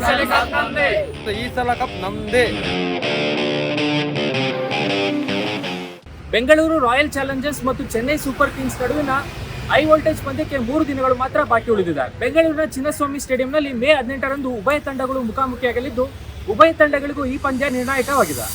ಈ ಸಲ ಕಪ್ ನಮ್ದೇ. ಬೆಂಗಳೂರು ರಾಯಲ್ ಚಾಲೆಂಜರ್ಸ್ ಮತ್ತು ಚೆನ್ನೈ ಸೂಪರ್ ಕಿಂಗ್ಸ್ ನಡುವಿನ ಹೈ ವೋಲ್ಟೇಜ್ ಪಂದ್ಯಕ್ಕೆ 3 ದಿನಗಳು ಮಾತ್ರ ಬಾಕಿ ಉಳಿದಿದೆ. ಬೆಂಗಳೂರಿನ ಚಿನ್ನಸ್ವಾಮಿ ಸ್ಟೇಡಿಯಂನಲ್ಲಿ ಮೇ 18ರಂದು ಉಭಯ ತಂಡಗಳು ಮುಖಾಮುಖಿಯಾಗಲಿದ್ದು, ಉಭಯ ತಂಡಗಳಿಗೂ ಈ ಪಂದ್ಯ ನಿರ್ಣಾಯಕವಾಗಿದೆ.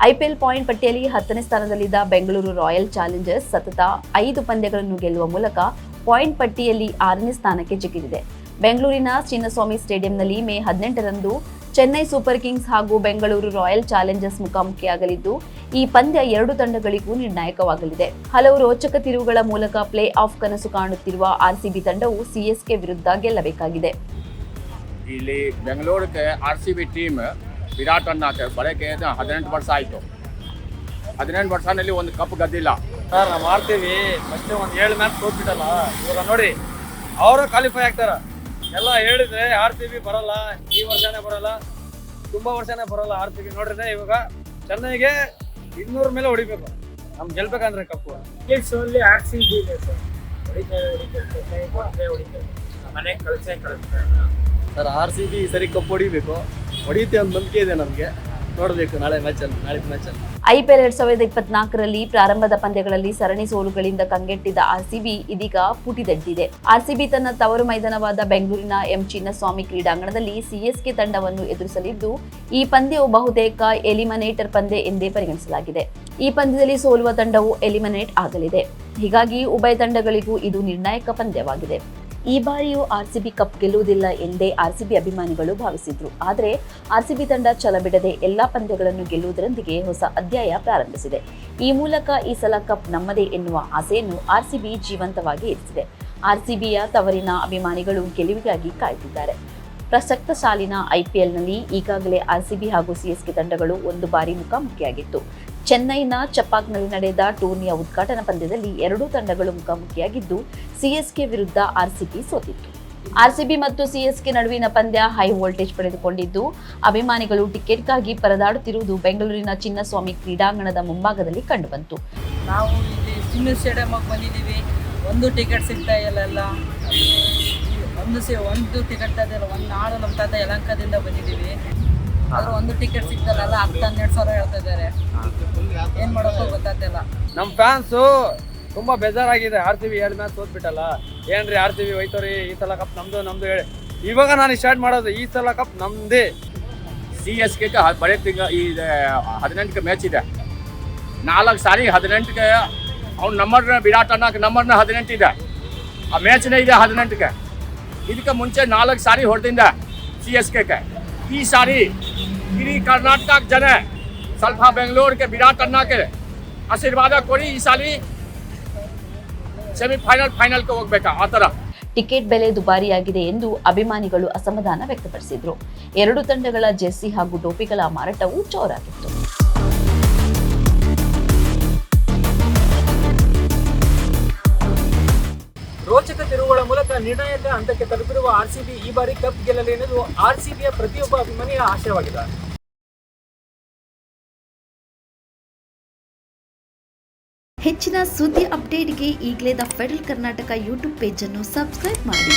ಐಪಿಎಲ್ ಪಾಯಿಂಟ್ ಪಟ್ಟಿಯಲ್ಲಿ 10ನೇ ಸ್ಥಾನದಲ್ಲಿದ್ದ ಬೆಂಗಳೂರು ರಾಯಲ್ ಚಾಲೆಂಜರ್ಸ್ ಸತತ 5 ಪಂದ್ಯಗಳನ್ನು ಗೆಲ್ಲುವ ಮೂಲಕ ಪಾಯಿಂಟ್ ಪಟ್ಟಿಯಲ್ಲಿ 6ನೇ ಸ್ಥಾನಕ್ಕೆ ಜಿಗಿದಿದೆ. ಬೆಂಗಳೂರಿನ ಚಿನ್ನಸ್ವಾಮಿ ಸ್ಟೇಡಿಯಂನಲ್ಲಿ ಮೇ 18ರಂದು ಚೆನ್ನೈ ಸೂಪರ್ ಕಿಂಗ್ಸ್ ಹಾಗೂ ಬೆಂಗಳೂರು ರಾಯಲ್ ಚಾಲೆಂಜರ್ಸ್ ಮುಖಾಮುಖಿಯಾಗಲಿದ್ದು, ಈ ಪಂದ್ಯ 2 ತಂಡಗಳಿಗೂ ನಿರ್ಣಾಯಕವಾಗಲಿದೆ. ಹಲವು ರೋಚಕ ತಿರುವುಗಳ ಮೂಲಕ ಪ್ಲೇ ಆಫ್ ಕನಸು ಕಾಣುತ್ತಿರುವ ಆರ್ಸಿಬಿ ತಂಡವು ಸಿಎಸ್ಕೆ ವಿರುದ್ಧ ಗೆಲ್ಲಬೇಕಾಗಿದೆ. ಇಲ್ಲಿ ಬೆಂಗಳೂರಿಗೆ ಆರ್ಸಿಬಿ ಟೀಮ್ ವಿರಾಟ್ ಅನ್ನಕ್ಕೆ ಬರೋಕ್ಕೆ 18 ವರ್ಷ ಆಯಿತು. 18 ವರ್ಷನಲ್ಲಿ ಒಂದು ಕಪ್ ಗೆದ್ದಿಲ್ಲ. ಸರ್ ನಾವು ಮಾಡ್ತೀವಿ, ಫಸ್ಟ್ ಒಂದು 7 ಮ್ಯಾಚ್ ಸೋತ್ಬಿಟ್ಟಲ್ಲ. ಇವಾಗ ನೋಡಿ ಅವರು ಕ್ವಾಲಿಫೈ ಆಗ್ತಾರ. ಎಲ್ಲ ಹೇಳಿದ್ರೆ ಆರ್ಸಿಬಿ ಬರಲ್ಲ, ಈ ವರ್ಷನೇ ಬರಲ್ಲ, ತುಂಬಾ ವರ್ಷನೇ ಬರಲ್ಲ ಆರ್ಸಿಬಿ. ನೋಡ್ರಿ ಇವಾಗ ಚೆನ್ನೈಗೆ 200 ಮೇಲೆ ಹೊಡಿಬೇಕು, ನಮ್ಗೆ ಗೆಲ್ಬೇಕಂದ್ರೆ ಕಪ್ಪು. ಇಟ್ಸ್ ಓನ್ಲಿ ಆರ್ಸಿಬಿ ಇದೆ ಸರ್. ಮನೆ ಕಳಿಸೇ ಸರ್ ಆರ್ಸಿಬಿ ಸರಿ ಕಪ್ ಹೊಡಿಬೇಕು, ಹೊಡಿಯುತ್ತೆ ಅಂತ ನಂಬಿಕೆ ಇದೆ ನಮಗೆ. ನೋಡಬೇಕು ನಾಳೆ ಮ್ಯಾಚಲ್ಲಿ. ಐಪಿಎಲ್ 2024ರಲ್ಲಿ ಪ್ರಾರಂಭದ ಪಂದ್ಯಗಳಲ್ಲಿ ಸರಣಿ ಸೋಲುಗಳಿಂದ ಕಂಗೆಟ್ಟಿದ್ದ ಆರ್ಸಿಬಿ ಇದೀಗ ಪುಟಿದೆದ್ದಿದೆ. ಆರ್ಸಿಬಿ ತನ್ನ ತವರು ಮೈದಾನವಾದ ಬೆಂಗಳೂರಿನ ಚಿನ್ನಸ್ವಾಮಿ ಕ್ರೀಡಾಂಗಣದಲ್ಲಿ ಸಿಎಸ್ಕೆ ತಂಡವನ್ನು ಎದುರಿಸಲಿದ್ದು, ಈ ಪಂದ್ಯವು ಬಹುತೇಕ ಎಲಿಮಿನೇಟರ್ ಪಂದ್ಯ ಎಂದೇ ಪರಿಗಣಿಸಲಾಗಿದೆ. ಈ ಪಂದ್ಯದಲ್ಲಿ ಸೋಲುವ ತಂಡವು ಎಲಿಮಿನೇಟ್ ಆಗಲಿದೆ. ಹೀಗಾಗಿ ಉಭಯ ತಂಡಗಳಿಗೂ ಇದು ನಿರ್ಣಾಯಕ ಪಂದ್ಯವಾಗಿದೆ. ಈ ಬಾರಿಯೂ ಆರ್ಸಿಬಿ ಕಪ್ ಗೆಲ್ಲುವುದಿಲ್ಲ ಎಂದೇ ಆರ್ಸಿಬಿ ಅಭಿಮಾನಿಗಳು ಭಾವಿಸಿದ್ರು. ಆದರೆ ಆರ್ಸಿಬಿ ತಂಡ ಛಲ ಬಿಡದೆ ಎಲ್ಲಾ ಪಂದ್ಯಗಳನ್ನು ಗೆಲ್ಲುವುದರೊಂದಿಗೆ ಹೊಸ ಅಧ್ಯಾಯ ಪ್ರಾರಂಭಿಸಿದೆ. ಈ ಮೂಲಕ ಈ ಸಲ ಕಪ್ ನಮ್ಮದೇ ಎನ್ನುವ ಆಸೆಯನ್ನು ಆರ್ಸಿಬಿ ಜೀವಂತವಾಗಿ ಇರಿಸಿದೆ. ಆರ್ಸಿಬಿಯ ತವರಿನ ಅಭಿಮಾನಿಗಳು ಗೆಲುವಿಗಾಗಿ ಕಾಯ್ತಿದ್ದಾರೆ. ಪ್ರಸಕ್ತ ಸಾಲಿನ ಐಪಿಎಲ್ನಲ್ಲಿ ಈಗಾಗಲೇ ಆರ್ಸಿಬಿ ಹಾಗೂ ಸಿಎಸ್ಕೆ ತಂಡಗಳು 1 ಬಾರಿ ಮುಖಾಮುಖಿಯಾಗಿತ್ತು. ಚೆನ್ನೈನ ಚಪಾಕ್ನಲ್ಲಿ ನಡೆದ ಟೂರ್ನಿಯ ಉದ್ಘಾಟನಾ ಪಂದ್ಯದಲ್ಲಿ 2 ತಂಡಗಳು ಮುಖಾಮುಖಿಯಾಗಿದ್ದು, ಸಿಎಸ್ಕೆ ವಿರುದ್ಧ ಆರ್ಸಿಬಿ ಸೋತಿತ್ತು. ಆರ್ಸಿಬಿ ಮತ್ತು ಸಿಎಸ್ಕೆ ನಡುವಿನ ಪಂದ್ಯ ಹೈ ವೋಲ್ಟೇಜ್ ಪಡೆದುಕೊಂಡಿದ್ದು, ಅಭಿಮಾನಿಗಳು ಟಿಕೆಟ್ಗಾಗಿ ಪರದಾಡುತ್ತಿರುವುದು ಬೆಂಗಳೂರಿನ ಚಿನ್ನಸ್ವಾಮಿ ಕ್ರೀಡಾಂಗಣದ ಮುಂಭಾಗದಲ್ಲಿ ಕಂಡುಬಂತು. ನಾವು ಇಲ್ಲಿ ಚಿನ್ನ ಸ್ಟೇಡಿಯಂಗೆ ಬಂದಿದ್ದೀವಿ, ಒಂದು ಟಿಕೆಟ್ ಸಿಗ್ತಾ ಇಲ್ಲ. ಒಂದು ಟಿಕೆಟ್ ತದಿಲ್ಲ. ಒಂದು ನಾಡು ನಮ್ಮ ತಾತ ಯಲಹಂಕದಿಂದ ಬಂದಿದ್ದೀವಿ, ಆದ್ರೆ ಒಂದು ಟಿಕೆಟ್ ಸಿಗ್ತಲ್ಲ, 10-12 ಸಾವಿರ ಹೇಳ್ತಾ ಇದ್ದಾರೆ. ಏನ್ ಮಾಡೋಕ್ಕೂ ಗೊತ್ತಾಗ್ತಿಲ್ಲ. ನಮ್ಮ ಫ್ಯಾನ್ಸು ತುಂಬಾ ಬೇಜಾರಾಗಿದೆ. ಆರ್ಸಿಬಿ 7 ಮ್ಯಾಚ್ ಸೋತ್ಬಿಟ್ಟಲ್ಲ. ಏನ್ರಿ ಆರ್ಸಿಬಿ ಹೋಯ್ತವ್ರಿ, ಈ ಸಲ ಕಪ್ ನಮ್ದು ಹೇಳಿ. ಇವಾಗ ನಾನು ಸ್ಟಾರ್ಟ್ ಮಾಡೋದು, ಈ ಸಲ ಕಪ್ ನಮ್ದೇ. CSK ಬರೀ ಈ 18ಕ್ಕೆ ಮ್ಯಾಚ್ ಇದೆ. 4 ಸಾರಿ 18ಕ್ಕೆ ಅವ್ನು ನಂಬರ್ನ ವಿರಾಟ್ ಅನ್ನಕ್ಕೆ ನಂಬರ್ನ 18 ಇದೆ. ಆ ಮ್ಯಾಚ್ನೇ ಇದೆ 18ಕ್ಕೆ. ಇದಕ್ಕೆ ಮುಂಚೆ 4 ಸಾರಿ ಹೊಡೆದಿಂದ CSK. ಈ ಸಾರಿ ಇಡೀ ಕರ್ನಾಟಕ ಜನ ಸ್ವಲ್ಪ ಬೆಂಗಳೂರಿಗೆ ವಿರಾಟ್ ಅನ್ನಕ್ಕೆ ಆಶೀರ್ವಾದ ಕೊಡಿ. ಈ ಸಾರಿ ಫೈನಲ್ಗೆ ಹೋಗ್ಬೇಕಾ ಆ ಥರ. ಟಿಕೆಟ್ ಬೆಲೆ ದುಬಾರಿಯಾಗಿದೆ ಎಂದು ಅಭಿಮಾನಿಗಳು ಅಸಮಾಧಾನ ವ್ಯಕ್ತಪಡಿಸಿದ್ರು. 2 ತಂಡಗಳ ಜೆರ್ಸಿ ಹಾಗೂ ಟೋಪಿಗಳ ಮಾರಾಟವೂ ಜೋರಾಗಿತ್ತು. ರೋಚಕ ತಿರುವುಗಳ ಮೂಲಕ ನಿರ್ಣಾಯಕ ಹಂತಕ್ಕೆ ತಲುಪಿರುವ ಆರ್ಸಿಬಿ ಈ ಬಾರಿ ಕಪ್ ಗೆಲ್ಲಲಿ ಎನ್ನುವುದು ಆರ್ಸಿಬಿಯ ಪ್ರತಿಯೊಬ್ಬ ಅಭಿಮಾನಿಯ ಆಶಯವಾಗಿದೆ. ಹೆಚ್ಚಿನ ಸುದ್ದಿ ಅಪ್ಡೇಟ್ಗೆ ಈಗಲೇ the federal Karnataka YouTube page ಅನ್ನು ಸಬ್ಸ್ಕ್ರೈಬ್ ಮಾಡಿ.